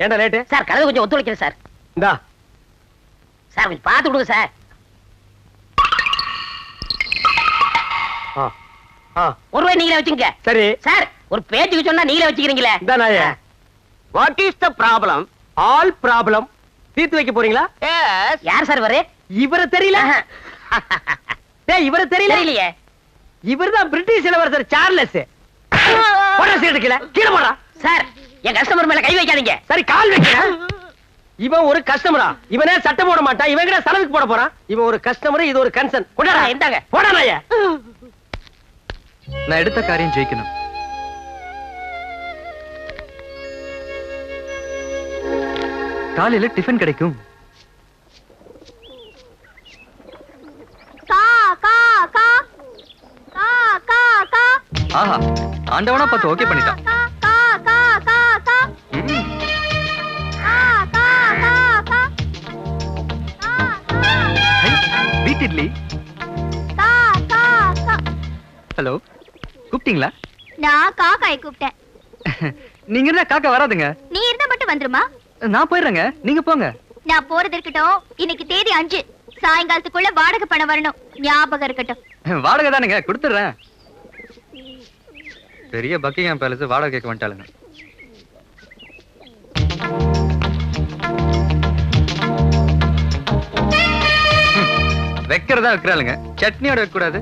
ஏண்டா late sir கதவு கொஞ்சம் ஒத்துழைக்கிறேன் சார். இந்தா சார் கொஞ்சம் பார்த்து கொடுங்க சார். ஒரு ரூபாய் நீங்களே வச்சுங்க. சரி சார் ஒரு பேச்சுக்கு சொன்னா நீங்களே வச்சுக்கிறீங்களே. இந்தா நாயே. What is the problem? All problem தீர்த்து வைக்க போறீங்களா? யார் சார் இவரு? இவரை தெரியல? டேய் இவரை தெரியலையே. இவர்தான் பிரிட்டிஷ் இளவரசர் சார்லஸ். போடா சீட்டு கீழே போடா. சார் என் கஸ்டமர் மேல கை வைக்காதீங்க. சரி கால் வைக்கிறேன். இவன் ஒரு கஸ்டமரா? இவனே சட்டை போட மாட்டான். இவன் கிட்ட சலவுக்கு போட போறான். இவன் ஒரு கஸ்டமர், இது ஒரு கன்சர்ன். கொண்டாடா இந்தாங்க. போடா நாயே. நான் எடுத்த காரியம் ஜெயிக்கணும். காலையில டிஃபன் கிடைக்கும். ஆஹா, ஆண்டவனா பார்த்து ஓகே பண்ணிட்டான். வீட் இட்லி. ஹலோ, கூப்பிட்டீங்களா? நான் காக்காயை கூப்பிட்டேன். நீங்க இருந்தா காக்கா வராதுங்க. நீ இருந்தா மட்டும் வந்துருமா? நான் போயிடுறேங்க, நீங்க போங்க. நான் போறது இருக்கட்டும். இன்னைக்கு தேதி 5. சாயங்காலத்துக்குள்ள வாடகை பணம் வரணும். ஞாபகம் இருக்கட்டும். வாடகை தானுங்க, கொடுத்துடுறேன். பெரிய பக்கிங்ஹாம் பேலஸ் வாடகை கேட்க வந்துட்டாளுங்க. வைக்கிறதா வைக்கிறாளுங்க, சட்னியோட வைக்க கூடாது.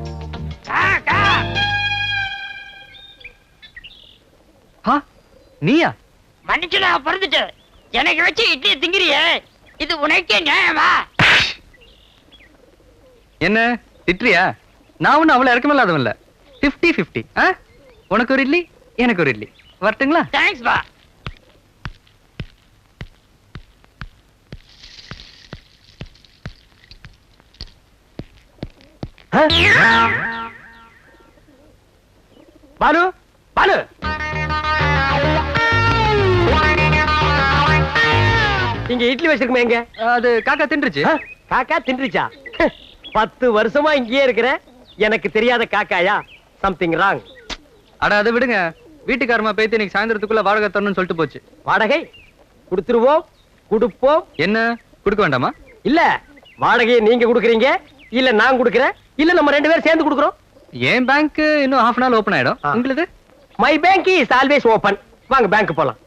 நீயா? மன்னிச்சுடா, பிறந்துட்டு எனக்கு வச்சு இட்லி திங்கிறியே, இது உனக்கே நியாயமா? என்ன திட்டுறியா? நான் ஒண்ணு அவ்வளவு இறக்கமில்லாதவன் இல்ல. 50-50. உனக்கு ஒரு இட்லி, எனக்கு ஒரு இட்லி. வரட்டுங்களா? தேங்க்ஸ் பா. பாலு பாலு, இங்க இட்லி வச்சிருக்குமே எங்க? அது காக்கா தின்றுச்சு. காக்கா தின்றுச்சா? 10 வருஷமா இங்கேயே இருக்கிற, எனக்கு தெரியாத காக்காயா? Something wrong. அட அதை விடுங்க. வீட்டுக்காரமா பேத்து இன்னைக்கு சாயந்தரத்துக்குள்ள வாடகை தரணும்னு சொல்லிட்டு போச்சு. வாடகை கொடுத்துருவோம், கொடுப்போம். என்ன கொடுக்க வேண்டாமா? இல்ல, வாடகையை நீங்க கொடுக்குறீங்க, இல்ல நான் கொடுக்குறேன், இல்ல நம்ம 2 பேரும் சேர்ந்து கொடுக்குறோம். என் பேங்க் இன்னும் half an hour ஓபன் ஆயிடும். உங்களுக்கு? My bank is always open. வாங்க பேங்க் போலாம்.